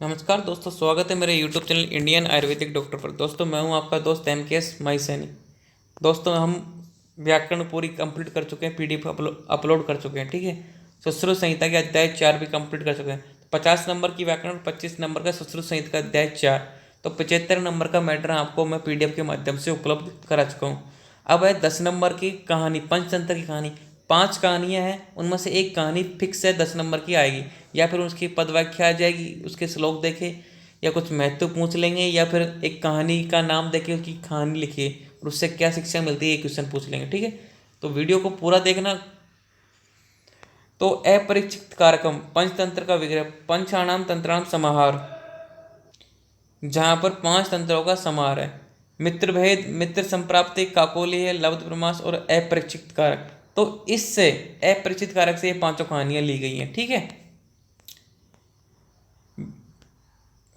नमस्कार दोस्तों, स्वागत है मेरे YouTube channel Indian Ayurvedic doctor पर। दोस्तों मैं हूं आपका दोस्त MKS माई सैनी। दोस्तों हम व्याकरण पूरी कंप्लीट कर चुके हैं, PDF अपलोड कर चुके हैं। ठीक है, सुश्रुत संहिता के अध्याय 4 भी कंप्लीट कर चुके हैं। 50 नंबर की व्याकरण, 25 नंबर का सुश्रुत संहिता का अध्याय 4, तो 75 नंबर का मैटर आपको मैं PDF के माध्यम से उपलब्ध करा चुका हूँ। अब है 10 नंबर की कहानी, पंचतंत्र की कहानी। 5 कहानियाँ हैं, उनमें से एक कहानी फिक्स है 10 नंबर की आएगी, या फिर उसकी पद व्याख्या आ जाएगी, उसके श्लोक देखे या कुछ महत्व पूछ लेंगे, या फिर एक कहानी का नाम देके उसकी कहानी लिखिए और उससे क्या शिक्षा मिलती है ये क्वेश्चन पूछ लेंगे। ठीक है, तो वीडियो को पूरा देखना। तो अपरिचित कारकम, पंचतंत्र का विग्रह, पंचाणाम तंत्राणाम समाहार, जहाँ पर 5 तंत्रों का समाहार है। मित्र भेद, मित्र संप्राप्ति, काकोली, लब्ध प्रमास और अपरिचित कारक। तो इससे अपरिचित कारक से ये 5 कहानियां ली गई हैं। ठीक है,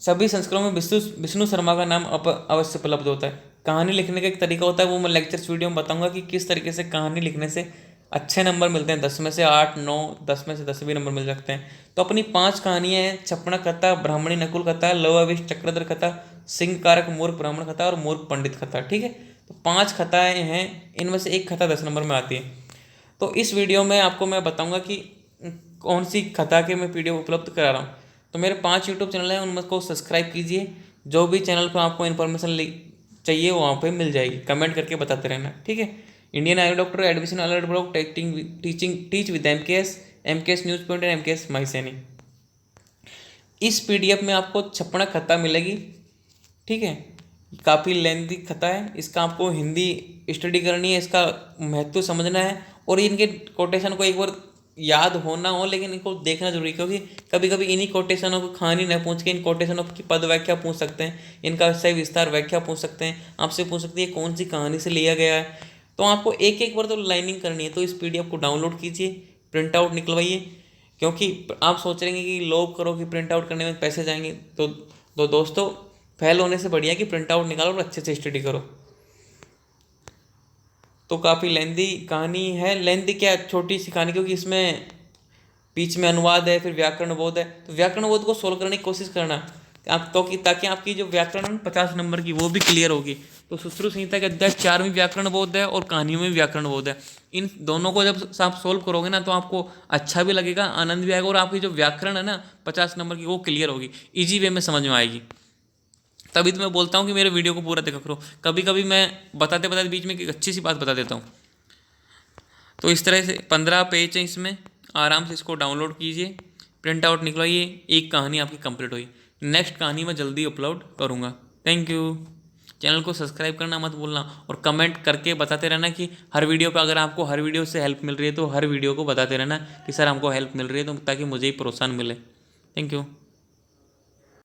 सभी संस्करणों में विष्णु शर्मा का नाम अवश्य उपलब्ध होता है। कहानी लिखने का एक तरीका होता है, वो मैं लेक्चर्स वीडियो में बताऊंगा कि किस तरीके से कहानी लिखने से अच्छे नंबर मिलते हैं। 10 में से 8, 9, 10 में से 10 भी नंबर मिल सकते हैं। तो अपनी 5 कहानियां हैं: छपना कथा, ब्राह्मणी नकुल कथा, लवाविश चक्रधर कथा, सिंह कारक मूर्ख ब्राह्मण कथा और मूर्ख पंडित कथा। ठीक है, तो 5 कथाएं हैं, इनमें से एक कथा 10 नंबर में आती है। तो इस वीडियो में आपको मैं बताऊंगा कि कौन सी कथा के मैं PDF उपलब्ध करा रहा हूँ। तो मेरे 5 YouTube चैनल हैं, उनमें को सब्सक्राइब कीजिए। जो भी चैनल पर आपको इन्फॉर्मेशन चाहिए वहाँ पे मिल जाएगी, कमेंट करके बताते रहना। ठीक है, Indian Ayurveda doctor, admission alert blog, teach with MKS news point and MKS माई सैनी। इस PDF में आपको 56 कथा मिलेगी। ठीक है, काफ़ी लेंथी कथा है, इसका आपको हिंदी स्टडी करनी है, इसका महत्व समझना है और इनके कोटेशन को एक बार याद होना हो, लेकिन इनको देखना जरूरी है, क्योंकि कभी कभी इन्हीं कोटेशनों को कहानी न पूछ के इन कोटेशनों की पद व्याख्या पूछ सकते हैं, इनका सही विस्तार व्याख्या पूछ सकते हैं, आपसे पूछ सकती है कौन सी कहानी से लिया गया है। तो आपको एक एक बार तो लाइनिंग करनी है। तो इस PDF को डाउनलोड कीजिए, प्रिंट आउट निकलवाइए, क्योंकि आप सोच रहे हैं कि लोग करो कि प्रिंट आउट करने में पैसे जाएंगे। तो दोस्तों, फेल होने से बढ़िया कि प्रिंट आउट निकालो और अच्छे से स्टडी करो। तो काफ़ी लेंदी कहानी है, लेंदी क्या, छोटी सी कहानी, क्योंकि इसमें बीच में अनुवाद है, फिर व्याकरण बोध है। तो व्याकरण बोध को सोल्व करने की कोशिश करना आप, तो कि ताकि आपकी जो व्याकरण है 50 नंबर की वो भी क्लियर होगी। तो सुश्रुत संहिता के अध्याय 4 में व्याकरण बोध है और कहानियों में व्याकरण बोध है। इन दोनों को जब आप सोल्व करोगे ना, तो आपको अच्छा भी लगेगा, आनंद भी आएगा, और आपकी जो व्याकरण है ना 50 नंबर की वो क्लियर होगी, ईजी वे में समझ में आएगी। तभी तो मैं बोलता हूँ कि मेरे वीडियो को पूरा देखा करो। कभी कभी मैं बताते बताते बीच में एक अच्छी सी बात बता देता हूँ। तो इस तरह से 15 पेज हैं इसमें, आराम से इसको डाउनलोड कीजिए, प्रिंट आउट निकलवाइए, एक कहानी आपकी कंप्लीट हुई। नेक्स्ट कहानी मैं जल्दी अपलोड करूँगा। Thank you. चैनल को सब्सक्राइब करना मत भूलना और कमेंट करके बताते रहना कि हर वीडियो पे, अगर आपको हर वीडियो से हेल्प मिल रही है तो हर वीडियो को बताते रहना कि सर हमको हेल्प मिल रही है, तो ताकि मुझे ही प्रोत्साहन मिले। Thank you.